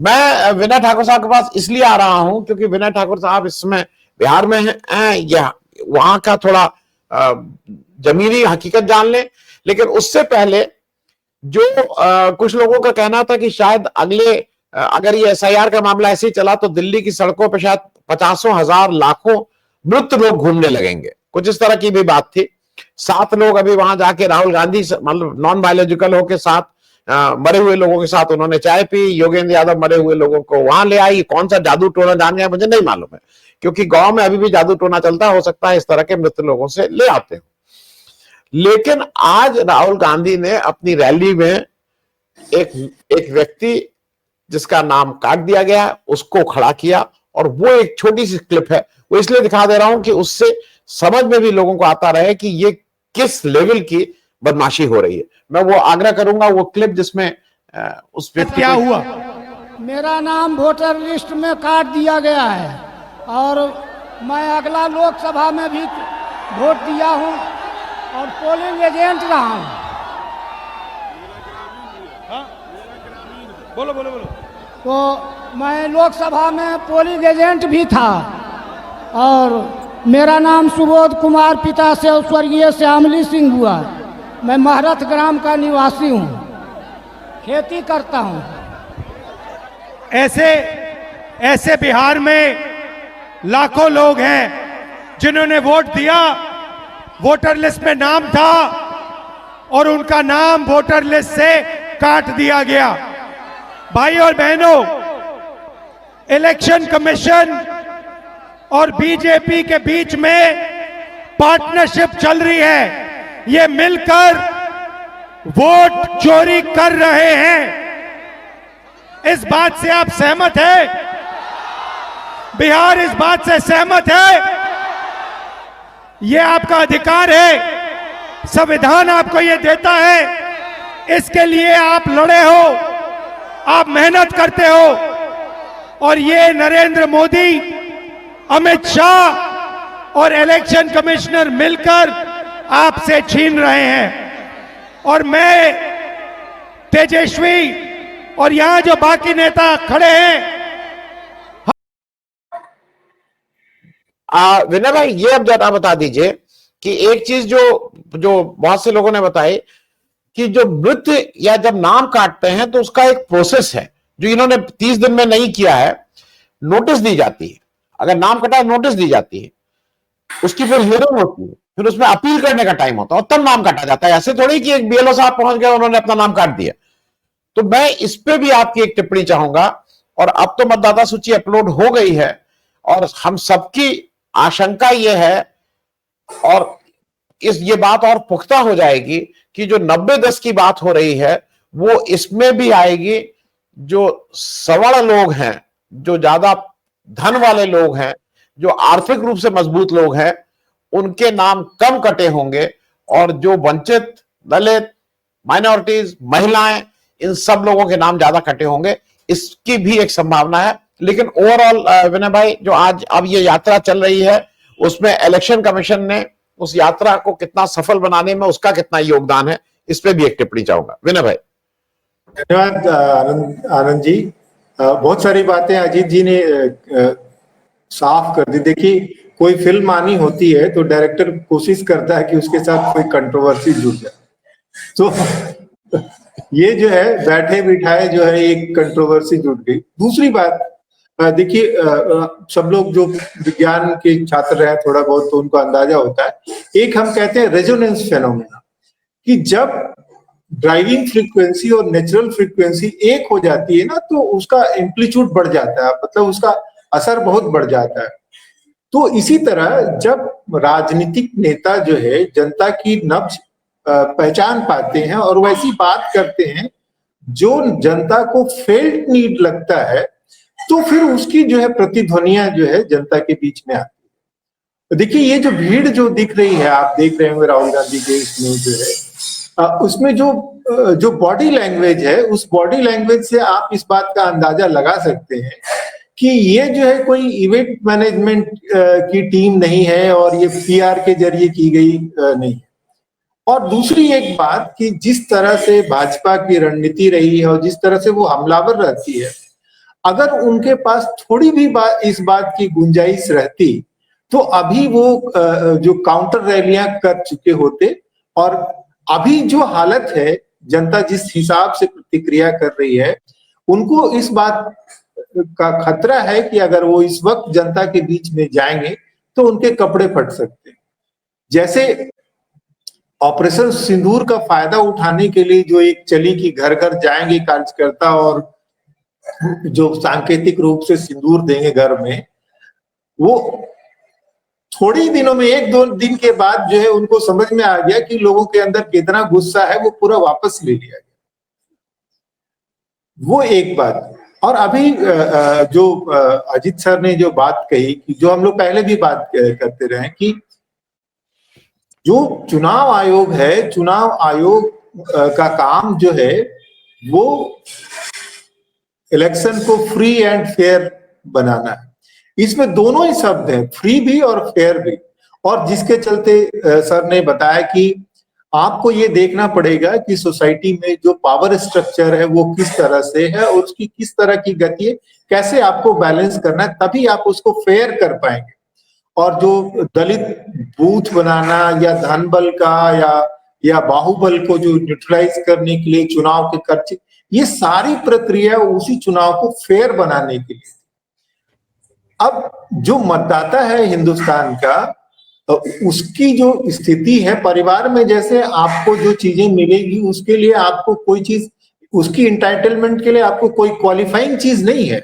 मैं विनय ठाकुर साहब के पास इसलिए आ रहा हूं क्योंकि विनय ठाकुर साहब इस समय बिहार में हैं, या वहां का थोड़ा जमीनी हकीकत जान लें। लेकिन उससे पहले जो कुछ लोगों का कहना था कि शायद अगले अगर ये एसआईआर का मामला ऐसे ही चला तो दिल्ली की सड़कों पर शायद 50,000 लाखों मृत लोग घूमने लगेंगे, कुछ इस तरह की भी बात थी। 7 लोग अभी वहां जाके राहुल गांधी मतलब नॉन बायोलॉजिकल हो के साथ मरे हुए लोगों के साथ उन्होंने चाय पी। योगेंद्र यादव मरे हुए लोगों को वहां ले आई। कौन सा जादू टोना जान गया मुझे नहीं मालूम है, क्योंकि गांव में अभी भी जादू टोना चलता, हो सकता है इस तरह के मृत लोगों से ले आते हो। लेकिन आज राहुल गांधी ने अपनी रैली में एक व्यक्ति जिसका नाम काट दिया गया उसको खड़ा किया, और वो एक छोटी सी क्लिप है, वो इसलिए दिखा दे रहा हूं कि उससे समझ में भी लोगों को आता रहे कि ये किस लेवल की बदमाशी हो रही है। मैं वो आग्रह करूंगा वो क्लिप जिसमें उस व्यक्ति क्या हुआ। मेरा नाम वोटर लिस्ट में काट दिया गया है और मैं अगला लोकसभा में भी वोट दिया हूं और पोलिंग एजेंट रहा हूं। हाँ? बोलो बोलो बोलो। तो मैं लोकसभा में पोलिंग एजेंट भी था और मेरा नाम सुबोध कुमार, पिता से स्वर्गीय श्यामली सिंह हुआ। मैं महरत ग्राम का निवासी हूँ, खेती करता हूँ। ऐसे बिहार में लाखों लोग हैं जिन्होंने वोट दिया, वोटर लिस्ट में नाम था और उनका नाम वोटर लिस्ट से काट दिया गया। भाई और बहनों, इलेक्शन कमीशन और बीजेपी के बीच में पार्टनरशिप चल रही है। ये मिलकर वोट चोरी कर रहे हैं। इस बात से आप सहमत हैं? बिहार इस बात से सहमत है? ये आपका अधिकार है, संविधान आपको ये देता है। इसके लिए आप लड़े हो, आप मेहनत करते हो, और ये नरेंद्र मोदी, अमित शाह और इलेक्शन कमिश्नर मिलकर आपसे छीन रहे हैं। और मैं, तेजस्वी और यहां जो बाकी नेता खड़े हैं, विनय भाई ये अब जरा बता दीजिए कि एक चीज जो बहुत से लोगों ने बताई कि जो मृत या जब नाम काटते हैं तो उसका एक प्रोसेस है जो इन्होंने 30 दिन में नहीं किया है। नोटिस दी जाती है, अगर नाम कटा नोटिस दी जाती है, उसकी फिर हियरिंग होती है, फिर उसमें अपील करने का टाइम होता है और तब नाम काटा जाता है। ऐसे थोड़ी कि एक बीएलओ साहब पहुंच गए उन्होंने अपना नाम काट दिया। तो मैं इस पे भी आपकी एक टिप्पणी चाहूंगा। और अब तो मतदाता सूची अपलोड हो गई है और हम सबकी आशंका यह है और ये बात और पुख्ता हो जाएगी कि जो 90-10 की बात हो रही है वो इसमें भी आएगी। जो सवर्ण लोग हैं, जो ज्यादा धन वाले लोग हैं, जो आर्थिक रूप से मजबूत लोग हैं, उनके नाम कम कटे होंगे, और जो वंचित, दलित, माइनॉरिटीज, महिलाएं, इन सब लोगों के नाम ज्यादा कटे होंगे। इसकी भी एक संभावना है। लेकिन ओवरऑल विनय भाई, जो आज अब ये यात्रा चल रही है उसमें इलेक्शन कमीशन ने उस यात्रा को कितना सफल बनाने में उसका कितना योगदान है, इस पे भी एक टिप्पणी चाहूंगा। विनय भाई। धन्यवाद आनंद जी। बहुत सारी बातें अजीत जी ने साफ कर दी। देखिए, कोई फिल्म आनी होती है तो डायरेक्टर कोशिश करता है कि उसके साथ कोई कंट्रोवर्सी जुड़ जाए। तो ये जो है बैठे बिठाए जो है एक कंट्रोवर्सी जुड़ गई। दूसरी बात, देखिए, सब लोग जो विज्ञान के छात्र रहे थोड़ा बहुत तो उनको अंदाजा होता है। एक हम कहते हैं रेजोनेंस फेनोमेना, कि जब ड्राइविंग फ्रीक्वेंसी और नेचुरल फ्रीक्वेंसी एक हो जाती है ना तो उसका एम्पलीट्यूड बढ़ जाता है, मतलब उसका असर बहुत बढ़ जाता है। तो इसी तरह जब राजनीतिक नेता जो है जनता की नब्ज पहचान पाते हैं और वैसी बात करते हैं जो जनता को फेल्ट नीड लगता है, तो फिर उसकी जो है प्रतिध्वनियां जो है जनता के बीच में आती है। देखिए, ये जो भीड़ जो दिख रही है, आप देख रहे होंगे राहुल गांधी के इसमें जो है, उसमें जो बॉडी लैंग्वेज है, उस बॉडी लैंग्वेज से आप इस बात का अंदाजा लगा सकते हैं कि ये जो है कोई इवेंट मैनेजमेंट की टीम नहीं है और ये पीआर के जरिए की गई नहीं है। और दूसरी एक बात कि जिस तरह से भाजपा की रणनीति रही है और जिस तरह से वो हमलावर रहती है, अगर उनके पास थोड़ी भी इस बात की गुंजाइश रहती तो अभी वो जो काउंटर रैलियां कर चुके होते। और अभी जो हालत है, जनता जिस हिसाब से प्रतिक्रिया कर रही है, उनको इस बात का खतरा है कि अगर वो इस वक्त जनता के बीच में जाएंगे तो उनके कपड़े फट सकते हैं। जैसे ऑपरेशन सिंदूर का फायदा उठाने के लिए जो एक चली कि घर घर जाएंगे कार्यकर्ता और जो सांकेतिक रूप से सिंदूर देंगे घर में, वो थोड़ी दिनों में, 1-2 दिन के बाद जो है उनको समझ में आ गया कि लोगों के अंदर कितना गुस्सा है, वो पूरा वापस ले लिया गया। वो एक बात। और अभी जो अजीत सर ने जो बात कही कि जो हम लोग पहले भी बात करते रहे कि जो चुनाव आयोग है, चुनाव आयोग का काम जो है वो इलेक्शन को फ्री एंड फेयर बनाना है। इसमें दोनों ही शब्द हैं, फ्री भी और फेयर भी। और जिसके चलते सर ने बताया कि आपको ये देखना पड़ेगा कि सोसाइटी में जो पावर स्ट्रक्चर है वो किस तरह से है और उसकी किस तरह की गति है, कैसे आपको बैलेंस करना है, तभी आप उसको फेयर कर पाएंगे। और जो दलित बूथ बनाना या धन बल का या बाहुबल को जो न्यूट्रलाइज करने के लिए चुनाव के खर्चे, ये सारी प्रक्रिया उसी चुनाव को फेयर बनाने के लिए। अब जो मतदाता है हिंदुस्तान का, उसकी जो स्थिति है, परिवार में जैसे आपको जो चीजें मिलेगी उसके लिए आपको कोई चीज, उसकी इंटाइटलमेंट के लिए आपको कोई क्वालिफाइंग चीज नहीं है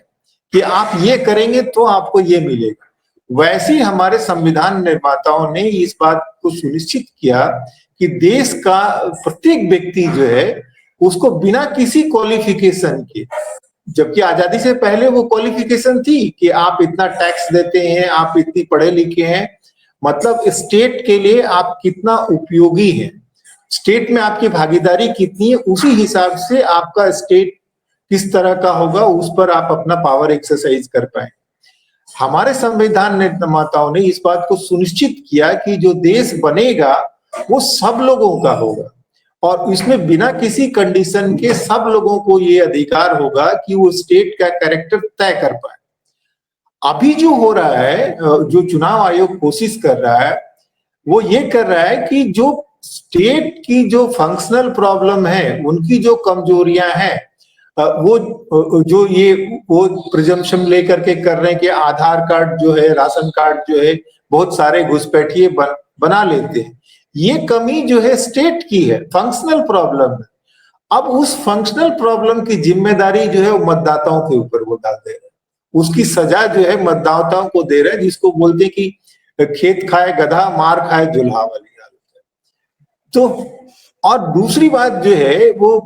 कि आप ये करेंगे तो आपको ये मिलेगा। वैसे ही हमारे संविधान निर्माताओं ने इस बात को सुनिश्चित किया कि देश का प्रत्येक व्यक्ति जो है उसको बिना किसी क्वालिफिकेशन के, जबकि आजादी से पहले वो क्वालिफिकेशन थी कि आप इतना टैक्स देते हैं, आप इतनी पढ़े लिखे हैं, मतलब स्टेट के लिए आप कितना उपयोगी हैं, स्टेट में आपकी भागीदारी कितनी है, उसी हिसाब से आपका स्टेट किस तरह का होगा, उस पर आप अपना पावर एक्सरसाइज कर पाए। हमारे संविधान निर्माताओं ने इस बात को सुनिश्चित किया कि जो देश बनेगा वो सब लोगों का होगा और इसमें बिना किसी कंडीशन के सब लोगों को ये अधिकार होगा कि वो स्टेट का कैरेक्टर तय कर पाए। अभी जो हो रहा है, जो चुनाव आयोग कोशिश कर रहा है, वो ये कर रहा है कि जो स्टेट की जो फंक्शनल प्रॉब्लम है, उनकी जो कमजोरियां हैं, वो जो ये वो प्रिजम्पशन लेकर के कर रहे हैं कि आधार कार्ड जो है, राशन कार्ड जो है, बहुत सारे घुसपैठिए बना लेते हैं। ये कमी जो है स्टेट की है, फंक्शनल प्रॉब्लम है। अब उस फंक्शनल प्रॉब्लम की जिम्मेदारी जो है वो मतदाताओं के ऊपर वो डाल दे रहे हैं, उसकी सजा जो है मतदाताओं को दे रहे हैं, जिसको बोलते हैं कि खेत खाए गधा मार खाए जुल्हा वाली हालत है। तो और दूसरी बात जो है वो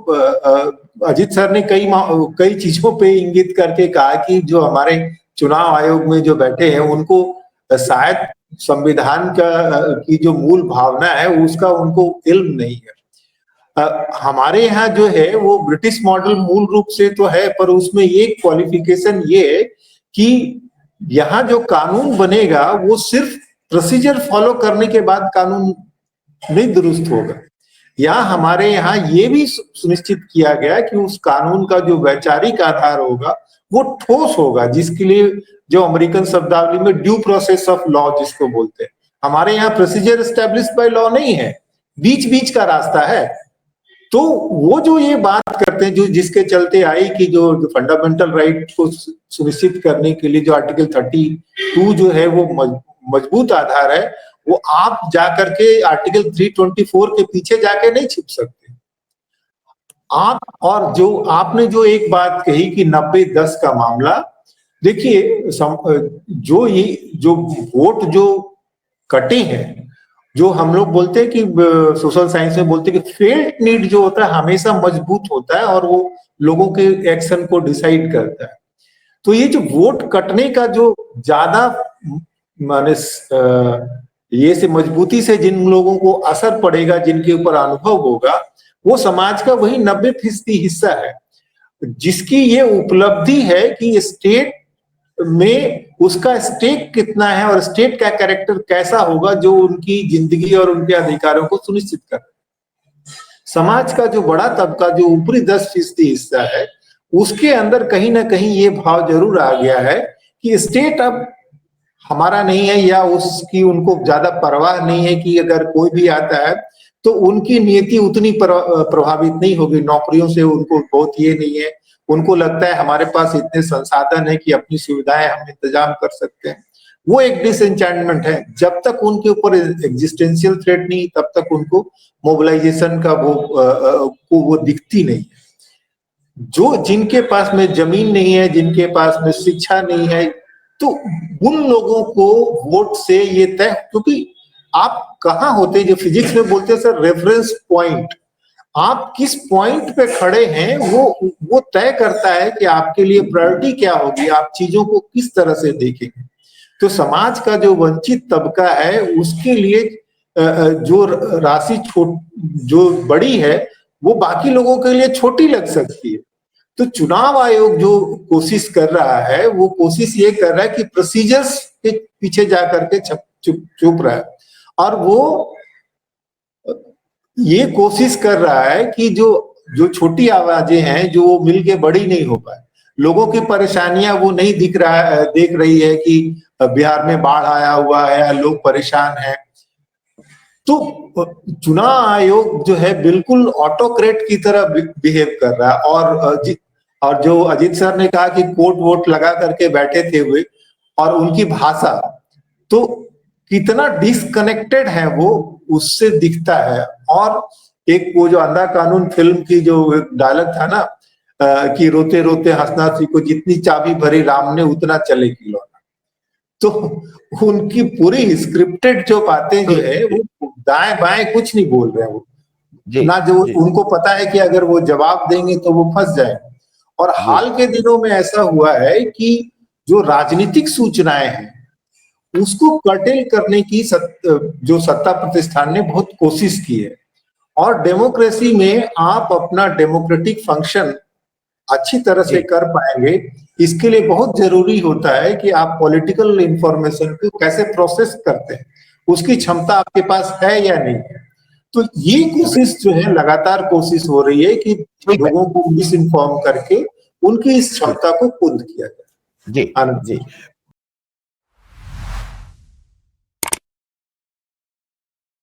अजीत सर ने कई चीजों पे इंगित करके कहा कि जो हमारे चुनाव आयोग में जो बैठे हैं उनको शायद संविधान की जो मूल भावना है उसका उनको इल्म नहीं है। हमारे यहाँ जो है वो ब्रिटिश मॉडल मूल रूप से तो है, पर उसमें एक क्वालिफिकेशन ये है कि यहाँ जो कानून बनेगा वो सिर्फ प्रोसीजर फॉलो करने के बाद कानून नहीं दुरुस्त होगा। यहाँ हमारे यहाँ ये भी सुनिश्चित किया गया कि उस कानून का जो वैचारिक आधार होगा वो ठोस होगा, जिसके लिए जो अमेरिकन शब्दावली में ड्यू प्रोसेस ऑफ लॉ जिसको बोलते हैं, हमारे यहाँ प्रोसीजर एस्टेब्लिश्ड बाय लॉ नहीं है, बीच बीच का रास्ता है। तो वो जो ये बात करते हैं, जो जिसके चलते आई कि जो फंडामेंटल राइट को सुनिश्चित करने के लिए जो आर्टिकल 32 जो है वो मजबूत आधार है, वो आप जाकर के आर्टिकल 324 के पीछे जाके नहीं छिप सकते आप। और जो आपने जो एक बात कही कि 90-10 का मामला, देखिए जो वोट जो कटे हैं, जो हम लोग बोलते हैं कि सोशल साइंस में बोलते हैं कि फेल्ट नीड जो होता है हमेशा मजबूत होता है और वो लोगों के एक्शन को डिसाइड करता है। तो ये जो वोट कटने का जो ज्यादा माने ये से मजबूती से जिन लोगों को असर पड़ेगा, जिनके ऊपर अनुभव होगा, वो समाज का वही 90% हिस्सा है, जिसकी ये उपलब्धि है कि स्टेट में उसका स्टेक कितना है और स्टेट का कैरेक्टर कैसा होगा जो उनकी जिंदगी और उनके अधिकारों को सुनिश्चित कर। समाज का जो बड़ा तबका, जो ऊपरी 10% हिस्सा है, उसके अंदर कहीं ना कहीं ये भाव जरूर आ गया है कि स्टेट अब हमारा नहीं है, या उसकी उनको ज्यादा परवाह नहीं है कि अगर कोई भी आता है तो उनकी नीति उतनी प्रभावित नहीं होगी, नौकरियों से उनको बहुत ये नहीं है। उनको लगता है हमारे पास इतने संसाधन है कि अपनी सुविधाएं हम इंतजाम कर सकते हैं। वो एक डिसएंचेंटमेंट है। जब तक उनके ऊपर एग्जिस्टेंशियल थ्रेट नहीं, तब तक उनको मोबिलाइजेशन का वो दिखती नहीं है। जो जिनके पास में जमीन नहीं है, जिनके पास में शिक्षा नहीं है, तो उन लोगों को वोट से ये तय, क्योंकि आप कहाँ होते, जो फिजिक्स में बोलते हैं सर रेफरेंस पॉइंट, आप किस पॉइंट पे खड़े हैं वो तय करता है कि आपके लिए प्रायोरिटी क्या होगी, आप चीजों को किस तरह से देखेंगे। तो समाज का जो वंचित तबका है उसके लिए जो राशि जो बड़ी है वो बाकी लोगों के लिए छोटी लग सकती है। तो चुनाव आयोग जो कोशिश कर रहा है वो कोशिश ये कर रहा है कि प्रोसीजर्स के पीछे जाकर के चुप रहा है, और वो ये कोशिश कर रहा है कि जो छोटी आवाजें हैं जो मिलके बड़ी नहीं हो पाए, लोगों की परेशानियां वो नहीं देख रही है कि बिहार में बाढ़ आया हुआ है, लोग परेशान हैं। तो चुनाव आयोग जो है बिल्कुल ऑटोक्रेट की तरह बिहेव कर रहा है। और जो अजीत सर ने कहा कि कोट वोट लगा करके बैठे थे हुए, और उनकी भाषा तो कितना डिसकनेक्टेड है वो उससे दिखता है। और एक वो जो अंधा कानून फिल्म की जो डायलॉग था ना कि रोते रोते हंसना सीखो, जितनी चाबी भरी राम ने उतना चले खिलौना, तो उनकी पूरी स्क्रिप्टेड जो बातें जो है वो दाएं बाएं कुछ नहीं बोल रहे हैं वो ना, जो उनको पता है कि अगर वो जवाब देंगे तो वो फंस जाएंगे। और हाल के दिनों में ऐसा हुआ है कि जो राजनीतिक सूचनाएं हैं उसको कर्टेल करने की जो सत्ता प्रतिष्ठान ने बहुत कोशिश की है। और डेमोक्रेसी में आप अपना डेमोक्रेटिक फंक्शन अच्छी तरह से कर पाएंगे, इसके लिए बहुत जरूरी होता है कि आप पॉलिटिकल इंफॉर्मेशन को कैसे प्रोसेस करते हैं, उसकी क्षमता आपके पास है या नहीं है। तो ये कोशिश जो है लगातार कोशिश हो रही है कि लोगों को मिस इन्फॉर्म करके उनकी इस क्षमता को कुंद किया जाए। जी जी,